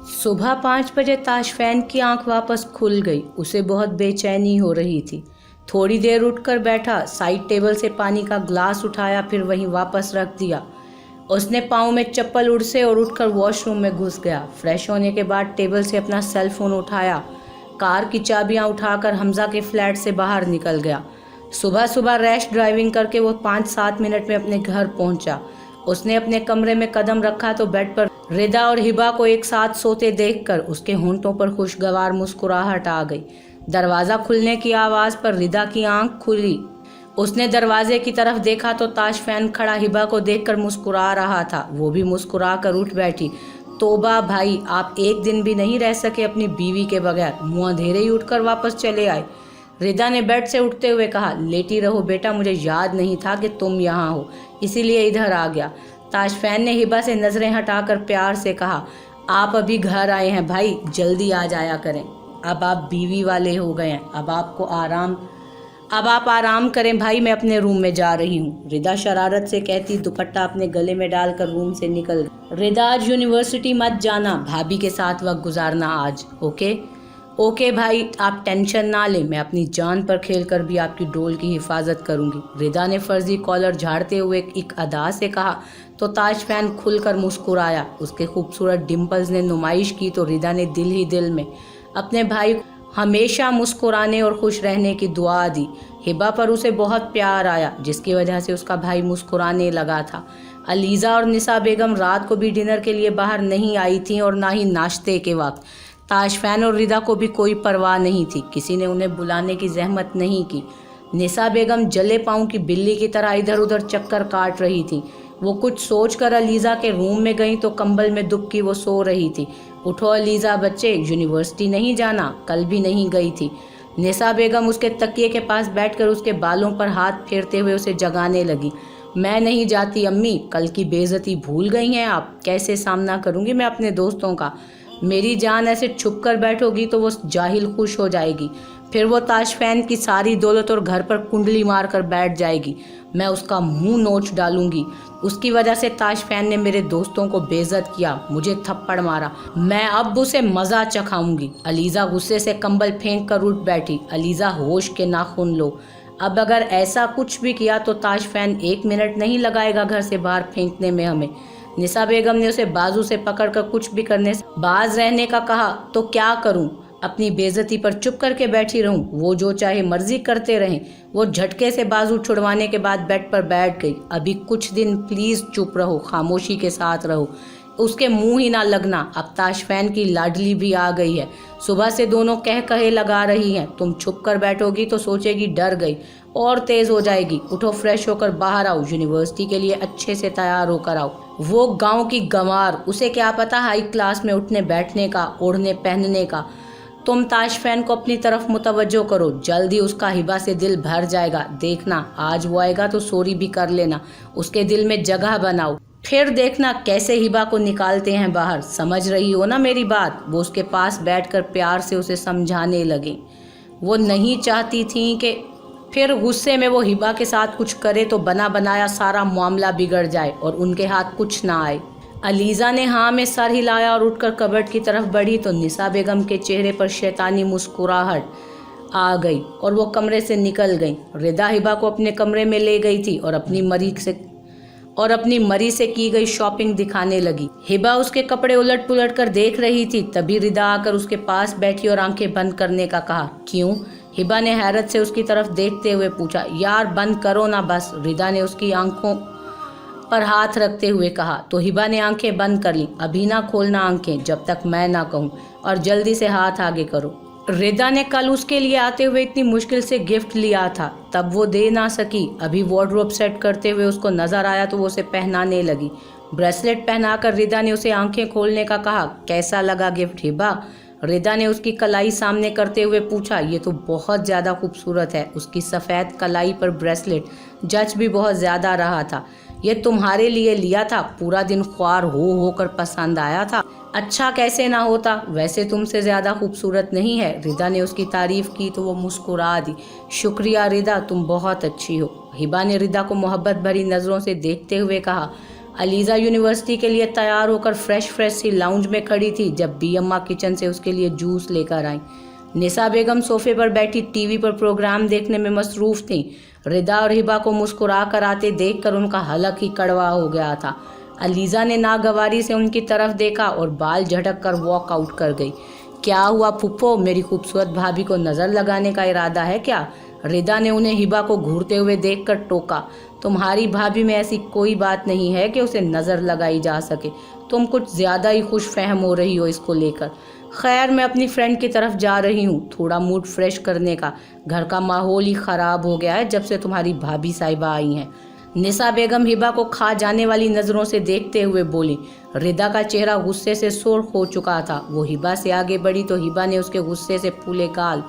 सुबह 5 बजे ताशफैन की आंख वापस खुल गई। उसे बहुत बेचैनी हो रही थी। थोड़ी देर उठकर बैठा, साइड टेबल से पानी का ग्लास उठाया, फिर वहीं वापस रख दिया। उसने पाँव में चप्पल उड़से और उठकर वॉशरूम में घुस गया। फ्रेश होने के बाद टेबल से अपना सेल फोन उठाया, कार की चाबियां उठाकर हमजा के फ्लैट से बाहर निकल गया। सुबह सुबह रैश ड्राइविंग करके वो 5-7 मिनट में अपने घर पहुंचा। उसने अपने कमरे में कदम रखा तो बेड पर रिदा और हिबा को एक साथ सोते देखकर उसके होंठों पर खुशगवार मुस्कुराहट आ गई। दरवाज़ा खुलने की आवाज़ पर रिदा की आंख खुली। उसने दरवाजे की तरफ देखा तो ताशफैन खड़ा हिबा को देखकर मुस्कुरा रहा था। वो भी मुस्कुरा कर उठ बैठी। तोबा भाई, आप एक दिन भी नहीं रह सके अपनी बीवी के बगैर, मुँह अंधेरे ही उठकर वापस चले आए। रिदा ने बेड से उठते हुए कहा, लेटी रहो बेटा, मुझे याद नहीं था कि तुम यहाँ हो, इसीलिए इधर आ गया। ताशफैन ने हिबा से नज़रें हटाकर प्यार से कहा, आप अभी घर आए हैं भाई, जल्दी आ जाया करें। अब आप बीवी वाले हो गए हैं, अब आप आराम करें भाई, मैं अपने रूम में जा रही हूँ। रिदा शरारत से कहती दुपट्टा अपने गले में डालकर रूम से निकल गई। रिदा, आज यूनिवर्सिटी मत जाना, भाभी के साथ वक्त गुजारना आज, ओके? ओके भाई, आप टेंशन ना लें, मैं अपनी जान पर खेलकर भी आपकी डोल की हिफाजत करूंगी। रिदा ने फर्जी कॉलर झाड़ते हुए एक अदा से कहा तो ताशफैन खुलकर मुस्कुराया। उसके खूबसूरत डिम्पल्स ने नुमाइश की तो रिदा ने दिल ही दिल में अपने भाई को हमेशा मुस्कुराने और खुश रहने की दुआ दी। हिबा पर उसे बहुत प्यार आया, जिसकी वजह से उसका भाई मुस्कुराने लगा था। अलीज़ा और निसा बेगम रात को भी डिनर के लिए बाहर नहीं आई थीं और ना ही नाश्ते के वक्त। ताशफैन और रिदा को भी कोई परवाह नहीं थी, किसी ने उन्हें बुलाने की जहमत नहीं की। निसा बेगम जले पाँव की बिल्ली की तरह इधर उधर चक्कर काट रही थी। वो कुछ सोचकर अलीज़ा के रूम में गई तो कंबल में दुबकी वो सो रही थी। उठो अलीज़ा बच्चे, यूनिवर्सिटी नहीं जाना, कल भी नहीं गई थी। निसा बेगम उसके तकिए के पास बैठकर उसके बालों पर हाथ फेरते हुए उसे जगाने लगी। मैं नहीं जाती अम्मी, कल की बेइज्जती भूल गई हैं आप, कैसे सामना करूँगी मैं अपने दोस्तों का। मेरी जान, ऐसे छुप कर बैठोगी तो वो जाहिल खुश हो जाएगी, फिर वो ताशफैन की सारी दौलत और घर पर कुंडली मार कर बैठ जाएगी। मैं उसका मुंह नोच डालूंगी। उसकी वजह से ताशफैन ने मेरे दोस्तों को बेइज्जत किया, मुझे थप्पड़ मारा, मैं अब उसे मज़ा चखाऊंगी। अलीज़ा गुस्से से कंबल फेंक कर उठ बैठी। अलीज़ा, होश के नाखून लो, अब अगर ऐसा कुछ भी किया तो ताशफैन 1 मिनट नहीं लगाएगा घर से बाहर फेंकने में हमें। निसा बेगम ने उसे बाजू से पकड़कर कुछ भी करने से बाज रहने का कहा। तो क्या करूं, अपनी बेइज्जती पर चुप करके बैठी रहूं? वो जो चाहे मर्जी करते रहें। वो झटके से बाजू छुड़वाने के बाद बेड पर बैठ गई। अभी कुछ दिन प्लीज़ चुप रहो, खामोशी के साथ रहो, उसके मुंह ही ना लगना। अब ताशफैन की लाडली भी आ गई है, सुबह से दोनों कह कहे लगा रही हैं। तुम छुप कर बैठोगी तो सोचेगी डर गई और तेज़ हो जाएगी। उठो, फ्रेश होकर बाहर आओ, यूनिवर्सिटी के लिए अच्छे से तैयार होकर आओ। वो गांव की गंवार, उसे क्या पता हाई क्लास में उठने बैठने का, ओढ़ने पहनने का। तुम ताशफैन को अपनी तरफ मुतवज्जो करो, जल्दी उसका हिबा से दिल भर जाएगा। देखना, आज वो आएगा तो सॉरी भी कर लेना, उसके दिल में जगह बनाओ, फिर देखना कैसे हिबा को निकालते हैं बाहर। समझ रही हो ना मेरी बात? वो उसके पास बैठकर प्यार से उसे समझाने लगी। वो नहीं चाहती थी कि फिर गुस्से में वो हिबा के साथ कुछ करे तो बना बनाया सारा मामला बिगड़ जाए और उनके हाथ कुछ ना आए। अलीज़ा ने हाँ में सर हिलाया और उठकर कबर्ड की तरफ बढ़ी तो निसा बेगम के चेहरे पर शैतानी मुस्कुराहट आ गई और वो कमरे से निकल गई। रिदा हिबा को अपने कमरे में ले गई थी और अपनी मरी से की गई शॉपिंग दिखाने लगी। हिबा उसके कपड़े उलट पुलट कर देख रही थी, तभी रिदा आकर उसके पास बैठी और आंखें बंद करने का कहा। क्यों? हिबा ने हैरत से उसकी तरफ देखते हुए पूछा। यार बंद करो ना बस, रिदा ने उसकी आंखों पर हाथ रखते हुए कहा। तो हिबा ने आंखें बंद कर ली। अभी ना खोलना आंखें जब तक मैं ना कहूँ, और जल्दी से हाथ आगे करो। रिदा ने कल उसके लिए आते हुए इतनी मुश्किल से गिफ्ट लिया था, तब वो दे ना सकी। अभी वार्डरोब सेट करते हुए उसको नजर आया तो वो उसे पहनाने लगी। ब्रेसलेट पहनाकर रिदा ने उसे आंखें खोलने का कहा। कैसा लगा गिफ्ट हिबा? रिदा ने उसकी कलाई सामने करते हुए पूछा। ये तो बहुत ज़्यादा खूबसूरत है। उसकी सफ़ेद कलाई पर ब्रेसलेट जच भी बहुत ज़्यादा रहा था। ये तुम्हारे लिए लिया था, पूरा दिन ख्वार हो होकर पसंद आया था। अच्छा कैसे ना होता, वैसे तुमसे ज़्यादा खूबसूरत नहीं है। रिदा ने उसकी तारीफ़ की तो वो मुस्कुरा दी। शुक्रिया रिदा, तुम बहुत अच्छी हो। हिबा ने रिदा को मोहब्बत भरी नज़रों से देखते हुए कहा। अलीज़ा यूनिवर्सिटी के लिए तैयार होकर फ्रेश सी लाउंज में खड़ी थी जब बी अम्मा किचन से उसके लिए जूस लेकर आई। निसा बेगम सोफे पर बैठी टीवी पर प्रोग्राम देखने में मसरूफ़ थीं। रिदा और हिबा को मुस्कुरा कर आते देखकर उनका हलक ही कड़वा हो गया था। अलीज़ा ने नागवारी से उनकी तरफ देखा और बाल झटक कर वॉक आउट कर गई। क्या हुआ फुप्पो, मेरी खूबसूरत भाभी को नज़र लगाने का इरादा है क्या? रिदा ने उन्हें हिबा को घूरते हुए देखकर टोका। तुम्हारी भाभी में ऐसी कोई बात नहीं है कि उसे नज़र लगाई जा सके। तुम कुछ ज़्यादा ही खुश फहम हो रही हो इसको लेकर। खैर, मैं अपनी फ्रेंड की तरफ जा रही हूँ, थोड़ा मूड फ्रेश करने का। घर का माहौल ही ख़राब हो गया है जब से तुम्हारी भाभी साहिबा आई हैं। निसा बेगम हिबा को खा जाने वाली नज़रों से देखते हुए बोली। रिदा का चेहरा गुस्से से सुर्ख हो चुका था। वो हिबा से आगे बढ़ी तो हिबा ने उसके गुस्से से फूले गाल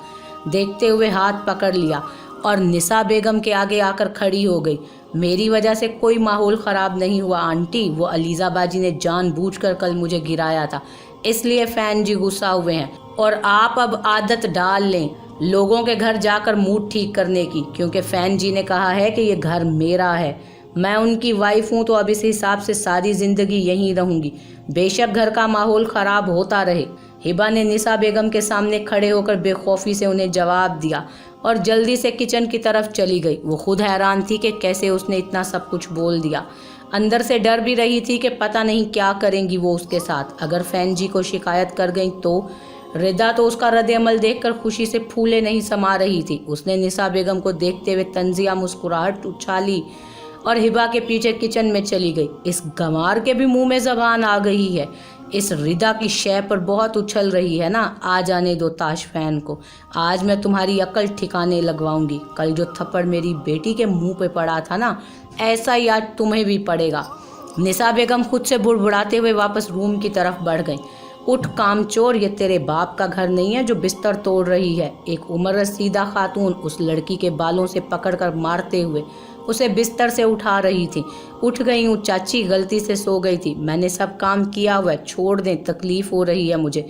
देखते हुए हाथ पकड़ लिया और निसा बेगम के आगे आकर खड़ी हो गई। मेरी वजह से कोई माहौल ख़राब नहीं हुआ आंटी, वो अलीज़ा बाजी ने जानबूझकर कल मुझे गिराया था, इसलिए फ़ैन जी गुस्सा हुए हैं। और आप अब आदत डाल लें लोगों के घर जाकर मूड ठीक करने की, क्योंकि फ़ैन जी ने कहा है कि ये घर मेरा है। मैं उनकी वाइफ हूँ तो अब इस हिसाब से सारी ज़िंदगी यहीं रहूँगी, बेशक घर का माहौल ख़राब होता रहे। हिबा ने निसा बेगम के सामने खड़े होकर बेखौफी से उन्हें जवाब दिया और जल्दी से किचन की तरफ चली गई। वो खुद हैरान थी कि कैसे उसने इतना सब कुछ बोल दिया। अंदर से डर भी रही थी कि पता नहीं क्या करेंगी वो उसके साथ। अगर फ़ैन जी को शिकायत कर गई तो रिदा तो उसका रद्द-ए-अमल देखकर खुशी से फूले नहीं समा रही थी। उसने निसा बेगम को देखते हुए तंजिया मुस्कुराहट उछाली और हिबा के पीछे किचन में चली गई। इस गंवार के भी मुंह में ज़बान आ गई है। इस रिदा की शय पर बहुत उछल रही है ना। आ जाने दो ताश फैन को, आज मैं तुम्हारी अकल ठिकाने लगवाऊंगी। कल जो थप्पड़ मेरी बेटी के मुंह पे पड़ा था ना, ऐसा ही आज तुम्हें भी पड़ेगा। निसा बेगम खुद से बुड़बुड़ाते हुए वापस रूम की तरफ बढ़ गई। उठ कामचोर, ये तेरे बाप का घर नहीं है जो बिस्तर तोड़ रही है। एक उम्र रसीदा खातून उस लड़की के बालों से पकड़कर मारते हुए उसे बिस्तर से उठा रही थी। उठ गई हूँ चाची, गलती से सो गई थी। मैंने सब काम किया हुआ है, छोड़ दें, तकलीफ हो रही है मुझे।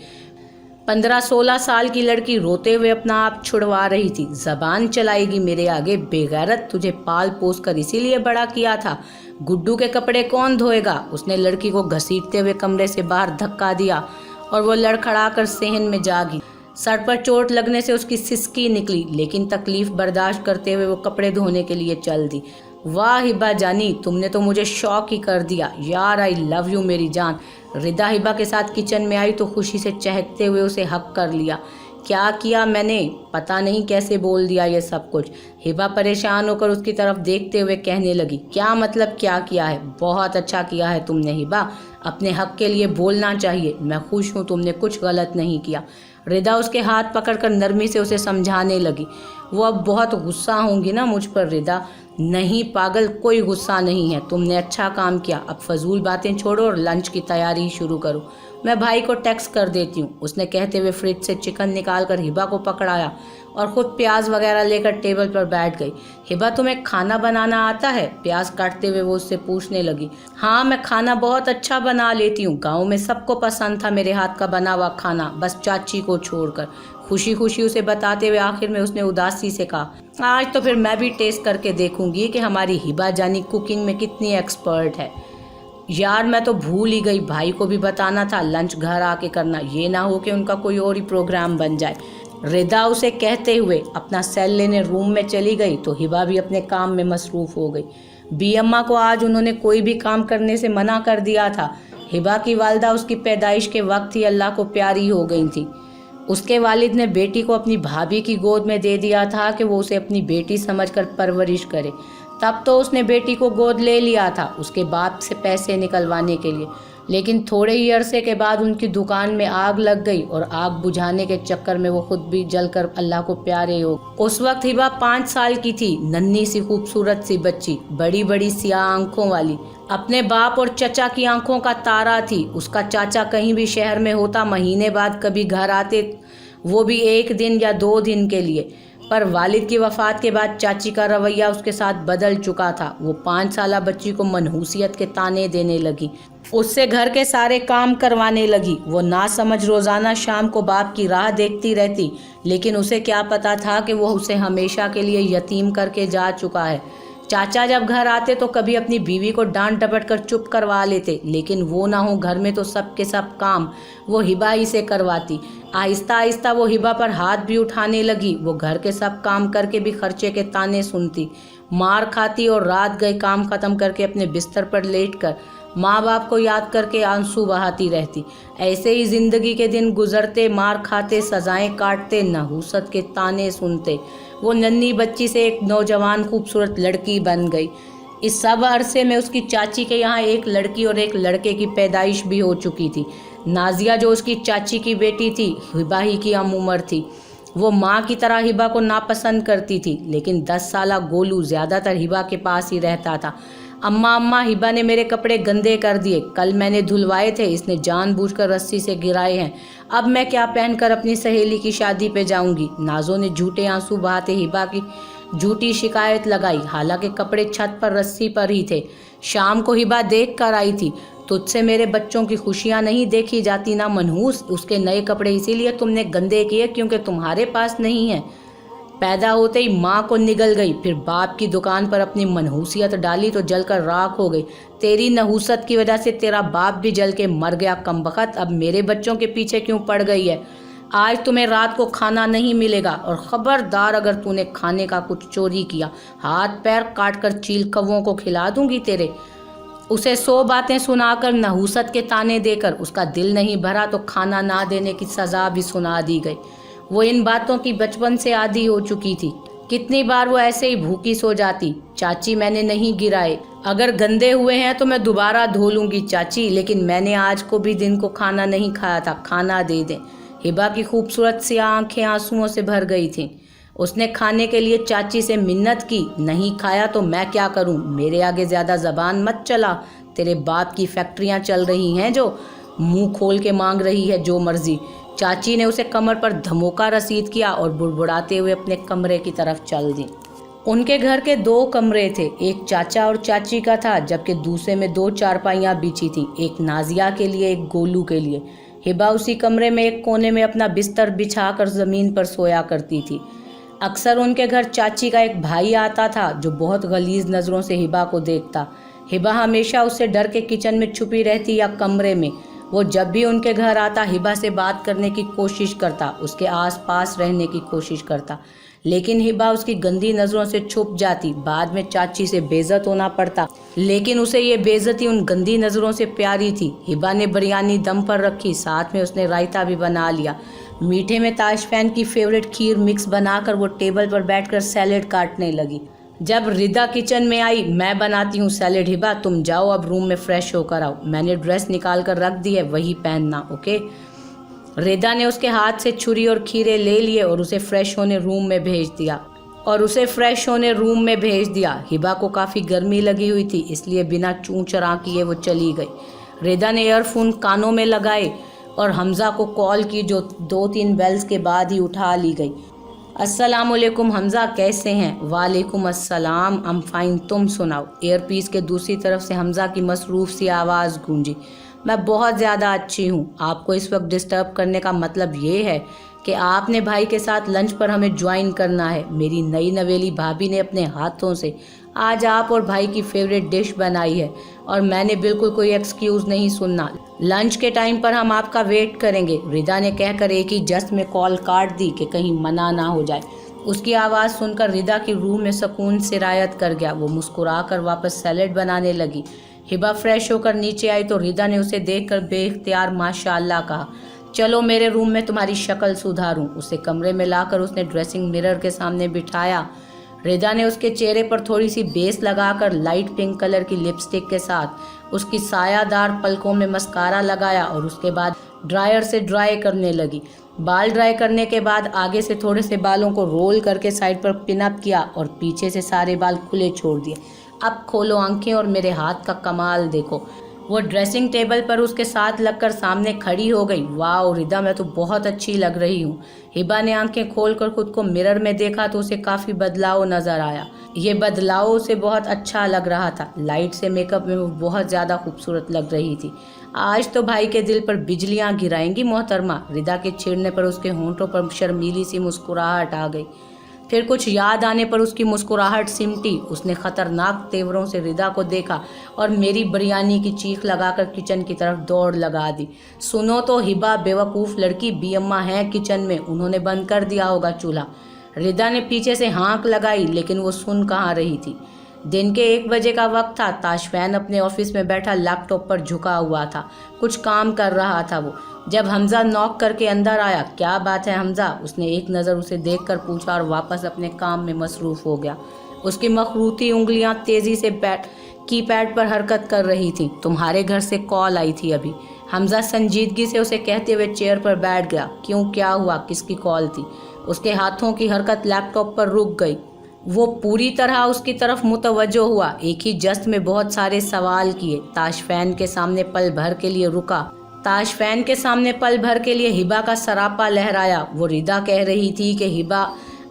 15-16 साल की लड़की रोते हुए अपना आप छुड़वा रही थी। जबान चलाएगी मेरे आगे बेगैरत, तुझे पाल पोस कर इसीलिए बड़ा किया था। गुड्डू के कपड़े कौन धोएगा? उसने लड़की को घसीटते हुए कमरे से बाहर धक्का दिया और वो लड़खड़ाकर सेहन में जागी। सर पर चोट लगने से उसकी सिसकी निकली, लेकिन तकलीफ बर्दाश्त करते हुए वो कपड़े धोने के लिए चल दी। वाह हिबा जानी, तुमने तो मुझे शौक ही कर दिया यार, आई लव यू मेरी जान। रिदा हिबा के साथ किचन में आई तो खुशी से चहकते हुए उसे हक कर लिया। क्या किया मैंने? पता नहीं कैसे बोल दिया ये सब कुछ। हिबा परेशान होकर उसकी तरफ देखते हुए कहने लगी। क्या मतलब क्या किया है? बहुत अच्छा किया है तुमने हिबा, अपने हक के लिए बोलना चाहिए। मैं खुश हूँ, तुमने कुछ गलत नहीं किया। रिदा उसके हाथ पकड़कर नरमी से उसे समझाने लगी। वो अब बहुत गुस्सा होंगी ना मुझ पर रिदा। नहीं पागल, कोई गुस्सा नहीं है, तुमने अच्छा काम किया। अब फजूल बातें छोड़ो और लंच की तैयारी शुरू करो। मैं भाई को टेक्स्ट कर देती हूँ, उसने कहते हुए फ्रिज से चिकन निकालकर हिबा को पकड़ाया और ख़ुद प्याज वगैरह लेकर टेबल पर बैठ गई। हिबा, तुम्हें खाना बनाना आता है? प्याज काटते हुए वो उससे पूछने लगी। हाँ, मैं खाना बहुत अच्छा बना लेती हूँ। गाँव में सबको पसंद था मेरे हाथ का बना हुआ खाना, बस चाची को छोड़कर। खुशी खुशी उसे बताते हुए आखिर में उसने उदासी से कहा, आज तो फिर मैं भी टेस्ट करके देखूंगी कि हमारी हिबा जानी कुकिंग में कितनी एक्सपर्ट है। यार मैं तो भूल ही गई, भाई को भी बताना था लंच घर आके करना, ये ना हो कि उनका कोई और ही प्रोग्राम बन जाए। रिदा उसे कहते हुए अपना सेल लेने रूम में चली गई तो हिबा भी अपने काम में मसरूफ़ हो गई। बी अम्मा को आज उन्होंने कोई भी काम करने से मना कर दिया था। हिबा की वालदा उसकी पैदाइश के वक्त ही अल्लाह को प्यारी हो गई थी। उसके वालिद ने बेटी को अपनी भाभी की गोद में दे दिया था कि वो उसे अपनी बेटी समझकर परवरिश करे। तब तो उसने बेटी को गोद ले लिया था उसके बाप से पैसे निकलवाने के लिए, लेकिन थोड़े ही अरसे के बाद उनकी दुकान में आग लग गई और आग बुझाने के चक्कर में वो खुद भी जलकर अल्लाह को प्यारे हो। उस वक्त हिबा 5 साल की थी, नन्ही सी खूबसूरत सी बच्ची, बड़ी बड़ी सियाह आंखों वाली, अपने बाप और चचा की आंखों का तारा थी। उसका चाचा कहीं भी शहर में होता, महीने बाद कभी घर आते, वो भी 1 दिन या 2 दिन के लिए। पर वालिद की वफ़ात के बाद चाची का रवैया उसके साथ बदल चुका था। वो 5 साला बच्ची को मनहूसियत के ताने देने लगी, उससे घर के सारे काम करवाने लगी। वो ना समझ रोज़ाना शाम को बाप की राह देखती रहती, लेकिन उसे क्या पता था कि वो उसे हमेशा के लिए यतीम करके जा चुका है। चाचा जब घर आते तो कभी अपनी बीवी को डांट डपट कर चुप करवा लेते, लेकिन वो ना हो घर में तो सब के सब काम वो हिबा ही से करवाती। आहिस्ता आहिस्ता वो हिबा पर हाथ भी उठाने लगी। वो घर के सब काम करके भी खर्चे के ताने सुनती, मार खाती और रात गए काम खत्म करके अपने बिस्तर पर लेटकर माँ बाप को याद करके आंसू बहाती रहती। ऐसे ही जिंदगी के दिन गुजरते, मार खाते, सजाएं काटते, नहूसत के ताने सुनते वो नन्ही बच्ची से एक नौजवान खूबसूरत लड़की बन गई। इस सब अरसे में उसकी चाची के यहाँ एक लड़की और एक लड़के की पैदाइश भी हो चुकी थी। नाजिया जो उसकी चाची की बेटी थी, हिबा ही की हम उम्र थी। वो माँ की तरह हिबा को नापसंद करती थी, लेकिन 10 साला गोलू ज़्यादातर हिबा के पास ही रहता था। अम्मा अम्मा, हिबा ने मेरे कपड़े गंदे कर दिए, कल मैंने धुलवाए थे, इसने जानबूझकर रस्सी से गिराए हैं, अब मैं क्या पहनकर अपनी सहेली की शादी पे जाऊंगी। नाजो ने झूठे आंसू बहाते हिबा की झूठी शिकायत लगाई, हालांकि कपड़े छत पर रस्सी पर ही थे। शाम को हिबा देख कर आई थी, तुझसे मेरे बच्चों की खुशियां नहीं देखी जाती ना मनहूस। उसके नए कपड़े इसीलिए तुमने गंदे किए क्योंकि तुम्हारे पास नहीं है। पैदा होते ही माँ को निगल गई, फिर बाप की दुकान पर अपनी मनहूसियत डाली तो जलकर राख हो गई। तेरी नहूसत की वजह से तेरा बाप भी जल के मर गया कमबख्त। अब मेरे बच्चों के पीछे क्यों पड़ गई है? आज तुम्हें रात को खाना नहीं मिलेगा, और ख़बरदार अगर तूने खाने का कुछ चोरी किया, हाथ पैर काट कर चील कौवों को खिला दूंगी तेरे। उसे 100 बातें सुनाकर, नहूसत के ताने देकर उसका दिल नहीं भरा तो खाना ना देने की सज़ा भी सुना दी गई। वो इन बातों की बचपन से आदी हो चुकी थी। कितनी बार वो ऐसे ही भूखी सो जाती, चाची मैंने नहीं गिराए, अगर गंदे हुए हैं तो मैं दोबारा धो लूँगी चाची, लेकिन मैंने आज को भी दिन को खाना नहीं खाया था, खाना दे दें। हिबा की खूबसूरत सी आंखें आंसुओं से भर गई थीं। उसने खाने के लिए चाची से मिन्नत की, नहीं खाया तो मैं क्या करूं? मेरे आगे ज़्यादा ज़बान मत चला, तेरे बाप की फैक्ट्रियां चल रही हैं जो मुंह खोल के मांग रही है जो मर्जी। चाची ने उसे कमर पर धमोका रसीद किया और बुड़बुड़ाते हुए अपने कमरे की तरफ चल दी। उनके घर के 2 कमरे थे, एक चाचा और चाची का था, जबकि दूसरे में 2 चारपाइयाँ बिछी थी, एक नाजिया के लिए, एक गोलू के लिए। हिबा उसी कमरे में एक कोने में अपना बिस्तर बिछाकर ज़मीन पर सोया करती थी। अक्सर उनके घर चाची का एक भाई आता था जो बहुत गलीज नज़रों से हिबा को देखता। हिबा हमेशा उससे डर के किचन में छुपी रहती या कमरे में। वो जब भी उनके घर आता हिबा से बात करने की कोशिश करता, उसके आसपास रहने की कोशिश करता, लेकिन हिबा उसकी गंदी नज़रों से छुप जाती। बाद में चाची से बेइज्जत होना पड़ता, लेकिन उसे ये बेइज्जती उन गंदी नज़रों से प्यारी थी। हिबा ने बिरयानी दम पर रखी, साथ में उसने रायता भी बना लिया। मीठे में ताशफैन की फेवरेट खीर मिक्स बनाकर वो टेबल पर बैठकर सैलेड काटने लगी। जब रिदा किचन में आई, मैं बनाती हूँ सैलेड हिबा, तुम जाओ अब रूम में फ्रेश होकर आओ, मैंने ड्रेस निकाल कर रख दी है, वही पहनना, ओके। रिदा ने उसके हाथ से छुरी और खीरे ले लिए और उसे फ्रेश होने रूम में भेज दिया। हिबा को काफ़ी गर्मी लगी हुई थी, इसलिए बिना चूं चरा किए वो चली गई। रिदा ने ईयरफोन कानों में लगाए और हमज़ा को कॉल की, जो 2-3 बेल्स के बाद ही उठा ली गई। अस्सलामुअलैकुम हमज़ा, कैसे हैं? वालेकुम अस्सलाम, आई एम फाइन, तुम सुनाओ। एयरपीस के दूसरी तरफ से हमज़ा की मसरूफ़ सी आवाज़ गूंजी। मैं बहुत ज़्यादा अच्छी हूँ। आपको इस वक्त डिस्टर्ब करने का मतलब ये है कि आपने भाई के साथ लंच पर हमें ज्वाइन करना है। मेरी नई नवेली भाभी ने अपने हाथों से आज आप और भाई की फेवरेट डिश बनाई है और मैंने बिल्कुल कोई एक्सक्यूज़ नहीं सुनना। लंच के टाइम पर हम आपका वेट करेंगे। रिदा ने कहकर एक ही जस्ट में कॉल काट दी कि कहीं मना ना हो जाए। उसकी आवाज़ सुनकर रिदा की रूह में सुकून सिरायत कर गया। वो मुस्कुराकर वापस सैलेड बनाने लगी। हिबा फ्रेश होकर नीचे आई तो रिदा ने उसे देखकर बेइख्तियार माशाअल्लाह कहा, चलो मेरे रूम में तुम्हारी शक्ल सुधारूं। उसे कमरे में लाकर उसने ड्रेसिंग मिरर के सामने बिठाया। रिदा ने उसके चेहरे पर थोड़ी सी बेस लगाकर लाइट पिंक कलर की लिपस्टिक के साथ उसकी सायादार पलकों में मस्कारा लगाया और उसके बाद ड्रायर से ड्राई करने लगी। बाल ड्राई करने के बाद आगे से थोड़े से बालों को रोल करके साइड पर पिन अप किया और पीछे से सारे बाल खुले छोड़ दिए। अब खोलो आंखें और मेरे हाथ का कमाल देखो। वो ड्रेसिंग टेबल पर उसके साथ लगकर सामने खड़ी हो गई। वाह रिदा, मैं तो बहुत अच्छी लग रही हूँ। हिबा ने आंखें खोलकर खुद को मिरर में देखा तो उसे काफ़ी बदलाव नज़र आया। ये बदलाव उसे बहुत अच्छा लग रहा था। लाइट से मेकअप में वो बहुत ज़्यादा खूबसूरत लग रही थी। आज तो भाई के दिल पर बिजलियाँ गिराएंगी मोहतरमा। रिदा के छेड़ने पर उसके होंठों पर शर्मीली सी मुस्कुराहट आ गई। फिर कुछ याद आने पर उसकी मुस्कुराहट सिमटी। उसने खतरनाक तेवरों से रिदा को देखा और मेरी बिरयानी की चीख लगाकर किचन की तरफ दौड़ लगा दी। सुनो तो हिबा, बेवकूफ़ लड़की, बी अम्मा हैं किचन में, उन्होंने बंद कर दिया होगा चूल्हा। रिदा ने पीछे से हाँक लगाई, लेकिन वो सुन कहाँ रही थी। दिन के 1 बजे का वक्त था। ताशफैन अपने ऑफिस में बैठा लैपटॉप पर झुका हुआ था, कुछ काम कर रहा था वो। जब हमजा नॉक करके अंदर आया, क्या बात है हमजा, उसने एक नज़र उसे देखकर पूछा और वापस अपने काम में मसरूफ़ हो गया। उसकी मखरूती उंगलियां तेज़ी से कीपैड पर हरकत कर रही थीं। तुम्हारे घर से कॉल आई थी अभी। हमजा संजीदगी से उसे कहते हुए चेयर पर बैठ गया। क्यों, क्या हुआ, किसकी कॉल थी? उसके हाथों की हरकत लैपटॉप पर रुक गई। वो पूरी तरह उसकी तरफ मुतवज्जो हुआ। एक ही जस्त में बहुत सारे सवाल किए। ताशफैन के सामने पल भर के लिए रुका। ताशफैन के सामने पल भर के लिए हिबा का सरापा लहराया। वो रिदा कह रही थी कि हिबा,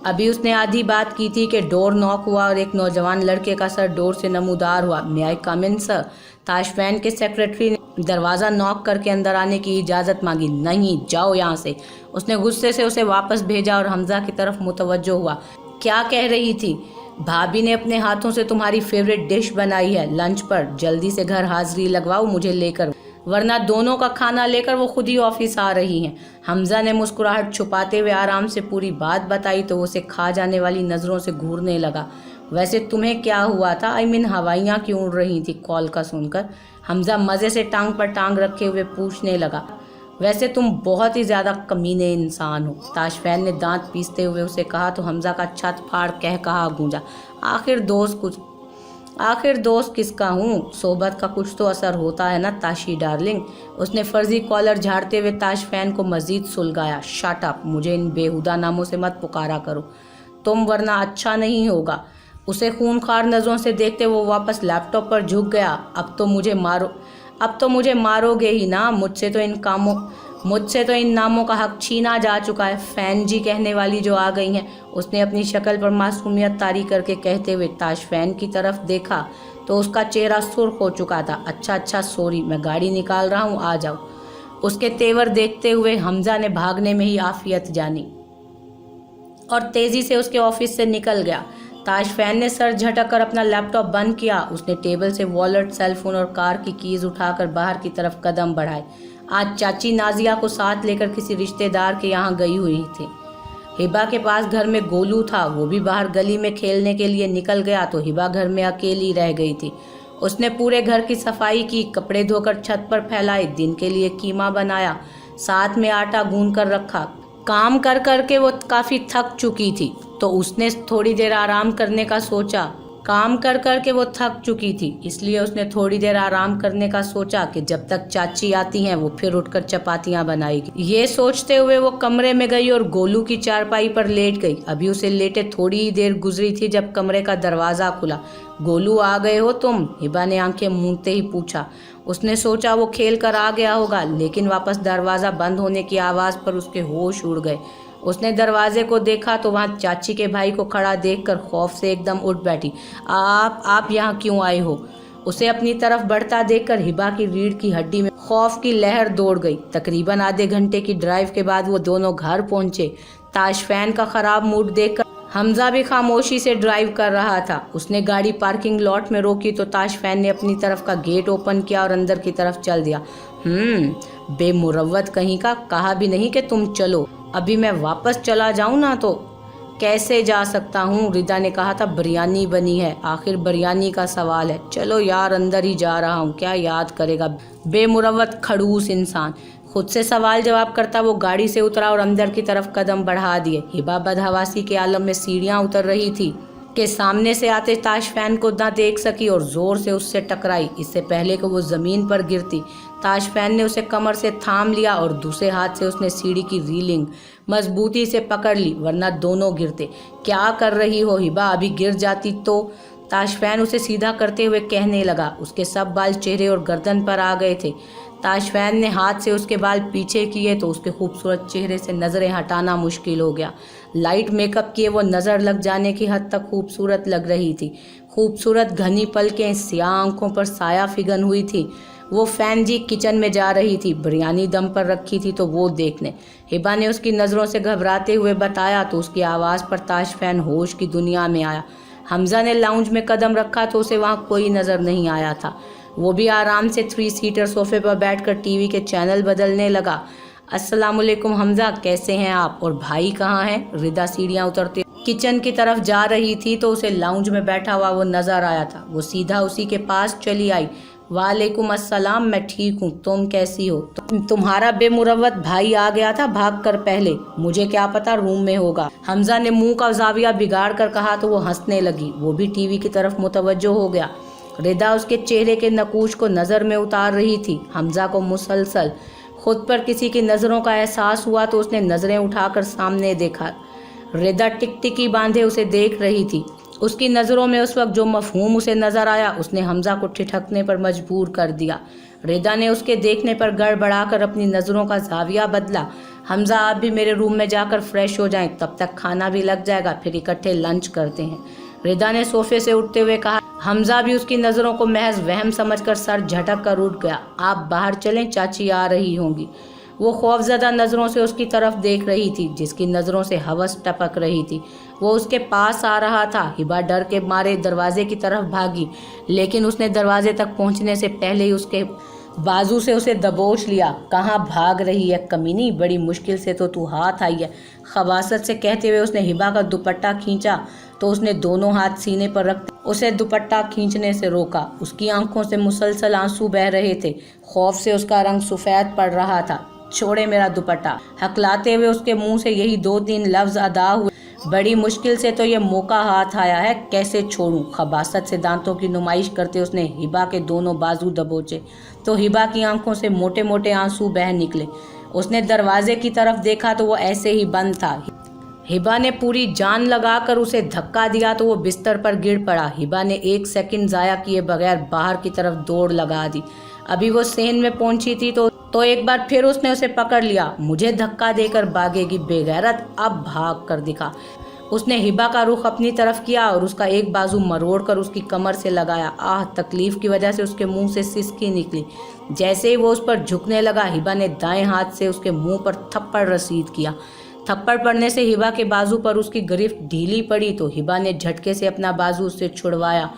अभी उसने आधी बात की थी कि डोर नॉक हुआ और एक नौजवान लड़के का सर डोर से नमूदार हुआ। मे आई कम इन सर? ताशफैन के सेक्रेटरी ने दरवाज़ा नॉक करके अंदर आने की इजाज़त मांगी। नहीं, जाओ यहाँ से। उसने गुस्से से उसे वापस भेजा और हमजा की तरफ मुतवज्जो हुआ। क्या कह रही थी? भाभी ने अपने हाथों से तुम्हारी फेवरेट डिश बनाई है लंच पर, जल्दी से घर हाजिरी लगवाओ मुझे लेकर, वरना दोनों का खाना लेकर वो खुद ही ऑफिस आ रही हैं। हमजा ने मुस्कुराहट छुपाते हुए आराम से पूरी बात बताई तो उसे खा जाने वाली नज़रों से घूरने लगा। वैसे तुम्हें क्या हुआ था? आई मीन हवाइयाँ क्यों उड़ रही थी कॉल का सुनकर? हमजा मज़े से टांग पर टांग रखे हुए पूछने लगा। वैसे तुम बहुत ही ज़्यादा कमीने इंसान हो, ताशफैन ने दांत पीसते हुए उसे कहा तो हमजा का छत फाड़ कह कहा गूंजा। आखिर दोस्त किसका हूँ? सोबत का कुछ तो असर होता है ना ताशी डार्लिंग। उसने फर्जी कॉलर झाड़ते हुए ताशफैन को मजीद सुलगाया। शट अप, मुझे इन बेहुदा नामों से मत पुकारा करो तुम, वरना अच्छा नहीं होगा। उसे खूनखार नज़रों से देखते वो वापस लैपटॉप पर झुक गया। अब तो मुझे मारोगे ही ना। मुझसे तो इन नामों का हक छीना जा चुका है। फैन जी कहने वाली जो आ गई हैं। उसने अपनी शक्ल पर मासूमियत तारी करके कहते हुए ताशफैन की तरफ देखा तो उसका चेहरा सुर्ख हो चुका था। अच्छा सॉरी, मैं गाड़ी निकाल रहा हूँ, आ जाओ। उसके तेवर देखते हुए हमजा ने भागने में ही आफियत जानी और तेज़ी से उसके ऑफिस से निकल गया। ताशफैन ने सर झटक कर अपना लैपटॉप बंद किया। उसने टेबल से वॉलेट, सेलफोन और कार की कीज़ उठाकर बाहर की तरफ कदम बढ़ाए। आज चाची नाजिया को साथ लेकर किसी रिश्तेदार के यहाँ गई हुई थी। हिबा के पास घर में गोलू था, वो भी बाहर गली में खेलने के लिए निकल गया तो हिबा घर में अकेली रह गई थी। उसने पूरे घर की सफाई की, कपड़े धोकर छत पर फैलाए, दिन के लिए कीमा बनाया, साथ में आटा गूंद कर रखा। काम कर कर के वो काफ़ी थक चुकी थी तो उसने थोड़ी देर आराम करने का सोचा। इसलिए उसने थोड़ी देर आराम करने का सोचा कि जब तक चाची आती हैं वो फिर उठकर चपातियां बनाएगी। ये सोचते हुए वो कमरे में गई और गोलू की चारपाई पर लेट गई। अभी उसे लेटे थोड़ी ही देर गुजरी थी जब कमरे का दरवाज़ा खुला। गोलू, आ गए हो तुम? हिबा ने आंखें मूंदते ही पूछा। उसने सोचा वो खेल कर आ गया होगा, लेकिन वापस दरवाज़ा बंद होने की आवाज़ पर उसके होश उड़ गए। उसने दरवाजे को देखा तो वहाँ चाची के भाई को खड़ा देखकर खौफ से एकदम उठ बैठी। आप यहाँ क्यों आए हो? उसे अपनी तरफ बढ़ता देखकर हिबा की रीढ़ की हड्डी में खौफ की लहर दौड़ गई। तकरीबन आधे घंटे की ड्राइव के बाद वो दोनों घर पहुंचे। ताशफैन का खराब मूड देखकर हमजा भी खामोशी से ड्राइव कर रहा था। उसने गाड़ी पार्किंग लॉट में रोकी तो ताशफैन ने अपनी तरफ का गेट ओपन किया और अंदर की तरफ चल दिया। बेमुरव्वत कहीं का, कहा भी नहीं कि तुम चलो। अभी मैं वापस चला जाऊं ना तो कैसे जा सकता हूँ? रिदा ने कहा था बिरयानी बनी है, आखिर बिरयानी का सवाल है। चलो यार, अंदर ही जा रहा हूँ, क्या याद करेगा बेमुरव्वत खड़ूस इंसान। खुद से सवाल जवाब करता वो गाड़ी से उतरा और अंदर की तरफ कदम बढ़ा दिए। हिबा बदहवासी के आलम में सीढ़ियाँ उतर रही थी के सामने से आते ताशफैन को ना देख सकी और जोर से उससे टकराई। इससे पहले कि वो ज़मीन पर गिरती, ताशफैन ने उसे कमर से थाम लिया और दूसरे हाथ से उसने सीढ़ी की रीलिंग मजबूती से पकड़ ली, वरना दोनों गिरते। क्या कर रही हो हिबा, अभी गिर जाती तो? ताशफैन उसे सीधा करते हुए कहने लगा। उसके सब बाल चेहरे और गर्दन पर आ गए थे। ताशफैन ने हाथ से उसके बाल पीछे किए तो उसके खूबसूरत चेहरे से नज़रें हटाना मुश्किल हो गया। लाइट मेकअप किए वो नज़र लग जाने की हद तक खूबसूरत लग रही थी। खूबसूरत घनी पलकें, स्याह आंखों पर साया फिगन हुई थी। वो फैन जी किचन में जा रही थी, बिरयानी दम पर रखी थी तो वो देखने। हिबा ने उसकी नज़रों से घबराते हुए बताया तो उसकी आवाज़ पर ताश फैन होश की दुनिया में आया। हमजा ने लाउंज में कदम रखा तो उसे वहाँ कोई नज़र नहीं आया था। वो भी आराम से 3 सीटर सोफे पर बैठकर टीवी के चैनल बदलने लगा। अस्सलामुअलैकुम हमजा, कैसे हैं आप? और भाई कहाँ हैं? रिदा सीढ़ियाँ उतरते किचन की तरफ जा रही थी तो उसे लाउंज में बैठा हुआ वो नज़र आया था। वो सीधा उसी के पास चली आई। वालेकुम अस्सलाम, मैं ठीक हूँ, तुम कैसी हो? तुम्हारा बेमुरव्वत भाई आ गया था भाग कर पहले, मुझे क्या पता रूम में होगा। हमजा ने मुंह का जाविया बिगाड़ कर कहा तो वो हंसने लगी। वो भी टीवी की तरफ मुतवज्जो हो गया। रिदा उसके चेहरे के नकूश को नज़र में उतार रही थी। हमजा को मुसलसल खुद पर किसी की नज़रों का एहसास हुआ तो उसने नज़रें उठाकर सामने देखा। रिदा टिकटिकी बांधे उसे देख रही थी। उसकी नज़रों में उस वक्त जो मफहूम उसे नज़र आया उसने हमजा को ठिठकने पर मजबूर कर दिया। रिदा ने उसके देखने पर गड़बड़ाकर अपनी नज़रों का जाविया बदला। हमजा, आप भी मेरे रूम में जाकर फ्रेश हो जाएं, तब तक खाना भी लग जाएगा, फिर इकट्ठे लंच करते हैं। रिदा ने सोफे से उठते हुए कहा। हमजा भी उसकी नज़रों को महज वहम समझकर सर झटक कर उठ गया। आप बाहर चलें, चाची आ रही होंगी। वो खौफजदा नज़रों से उसकी तरफ देख रही थी, जिसकी नज़रों से हवस टपक रही थी। वो उसके पास आ रहा था। हिबा डर के मारे दरवाजे की तरफ भागी, लेकिन उसने दरवाजे तक पहुंचने से पहले ही उसके बाजू से उसे दबोच लिया। कहाँ भाग रही है कमीनी, बड़ी मुश्किल से तो तू हाथ आई है। खबासत से कहते हुए उसने हिबा का दुपट्टा खींचा तो उसने दोनों हाथ सीने पर रख उसे दुपट्टा खींचने से रोका। उसकी आंखों से मुसलसल आंसू बह रहे थे। खौफ से उसका रंग सफ़ेद पड़ रहा था। छोड़े मेरा दुपट्टा, हकलाते हुए उसके मुंह से यही 2-3 लफ्ज अदा हुए। बड़ी मुश्किल से तो ये मौका हाथ आया है, कैसे छोड़ूं? खबासत से दांतों की नुमाइश करते उसने हिबा के दोनों बाजू दबोचे तो हिबा की आंखों से मोटे मोटे आंसू बह निकले। उसने दरवाजे की तरफ देखा तो वो ऐसे ही बंद था। हिबा ने पूरी जान लगाकर उसे धक्का दिया तो वो बिस्तर पर गिर पड़ा। हिबा ने 1 सेकंड ज़ाया किए बगैर बाहर की तरफ दौड़ लगा दी। अभी वो सेन में पहुंची थी तो एक बार फिर उसने उसे पकड़ लिया। मुझे धक्का देकर भागेगी बेगैरत, अब भाग कर दिखा। उसने हिबा का रुख अपनी तरफ किया और उसका एक बाजू मरोड़ कर उसकी कमर से लगाया। आह, तकलीफ की वजह से उसके मुंह से सिसकी निकली। जैसे ही वो उस पर झुकने लगा, हिबा ने दाएं हाथ से उसके मुंह पर थप्पड़ रसीद किया। थप्पड़ पड़ने से हिबा के बाजू पर उसकी गिरफ्त ढीली पड़ी तो हिबा ने झटके से अपना बाजू उससे छुड़वाया।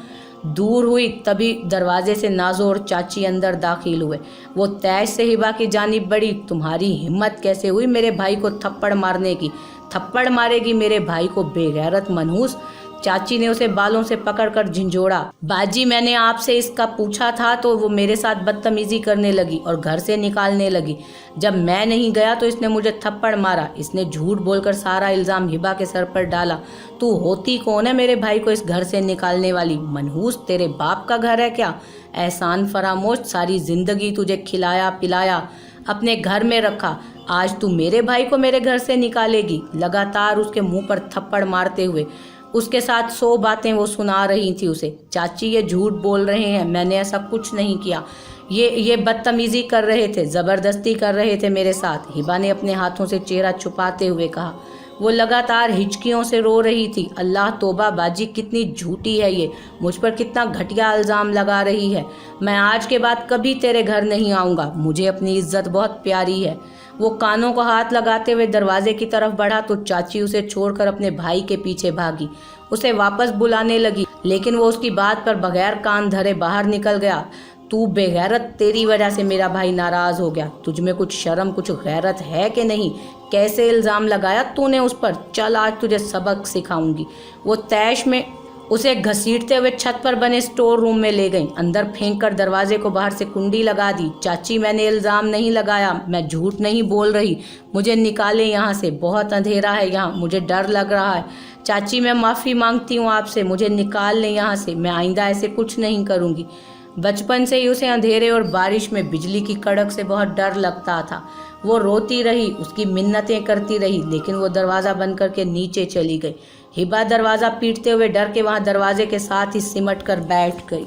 दूर हुई तभी दरवाजे से नाजो और चाची अंदर दाखिल हुए। वो तैश से हिबा की जानिब बढ़ी। तुम्हारी हिम्मत कैसे हुई मेरे भाई को थप्पड़ मारने की? थप्पड़ मारेगी मेरे भाई को, बेगैरत मनहूस। चाची ने उसे बालों से पकड़कर झिंझोड़ा। बाजी, मैंने आपसे इसका पूछा था तो वो मेरे साथ बदतमीजी करने लगी और घर से निकालने लगी। जब मैं नहीं गया तो इसने मुझे थप्पड़ मारा। इसने झूठ बोलकर सारा इल्ज़ाम हिबा के सर पर डाला। तू होती कौन है मेरे भाई को इस घर से निकालने वाली? मनहूस, तेरे बाप का घर है क्या? एहसान फरामोश, सारी ज़िंदगी तुझे खिलाया पिलाया, अपने घर में रखा, आज तू मेरे भाई को मेरे घर से निकालेगी? लगातार उसके मुंह पर थप्पड़ मारते हुए उसके साथ 100 बातें वो सुना रही थी उसे। चाची, ये झूठ बोल रहे हैं, मैंने ऐसा कुछ नहीं किया। ये बदतमीजी कर रहे थे, ज़बरदस्ती कर रहे थे मेरे साथ। हिबा ने अपने हाथों से चेहरा छुपाते हुए कहा। वो लगातार हिचकियों से रो रही थी। अल्लाह तौबा बाजी, कितनी झूठी है ये, मुझ पर कितना घटिया इल्ज़ाम लगा रही है। मैं आज के बाद कभी तेरे घर नहीं आऊँगा, मुझे अपनी इज्जत बहुत प्यारी है। वो कानों को हाथ लगाते हुए दरवाजे की तरफ बढ़ा तो चाची उसे छोड़कर अपने भाई के पीछे भागी। उसे वापस बुलाने लगी, लेकिन वो उसकी बात पर बगैर कान धरे बाहर निकल गया। तू बेगैरत, तेरी वजह से मेरा भाई नाराज़ हो गया। तुझ में कुछ शर्म, कुछ गैरत है कि नहीं? कैसे इल्ज़ाम लगाया तूने उस पर? चल, आज तुझे सबक सिखाऊंगी। वो तैश में उसे घसीटते हुए छत पर बने स्टोर रूम में ले गई। अंदर फेंक कर दरवाजे को बाहर से कुंडी लगा दी। चाची, मैंने इल्ज़ाम नहीं लगाया, मैं झूठ नहीं बोल रही, मुझे निकाले यहाँ से, बहुत अंधेरा है यहाँ, मुझे डर लग रहा है। चाची, मैं माफ़ी मांगती हूँ आपसे, मुझे निकाल लें यहाँ से, मैं आइंदा ऐसे कुछ नहीं करूँगी। बचपन से ही उसे अंधेरे और बारिश में बिजली की कड़क से बहुत डर लगता था। वो रोती रही, उसकी मिन्नतें करती रही, लेकिन वो दरवाज़ा बंद करके नीचे चली गई। हिबा दरवाज़ा पीटते हुए डर के वहाँ दरवाजे के साथ ही सिमट कर बैठ गई।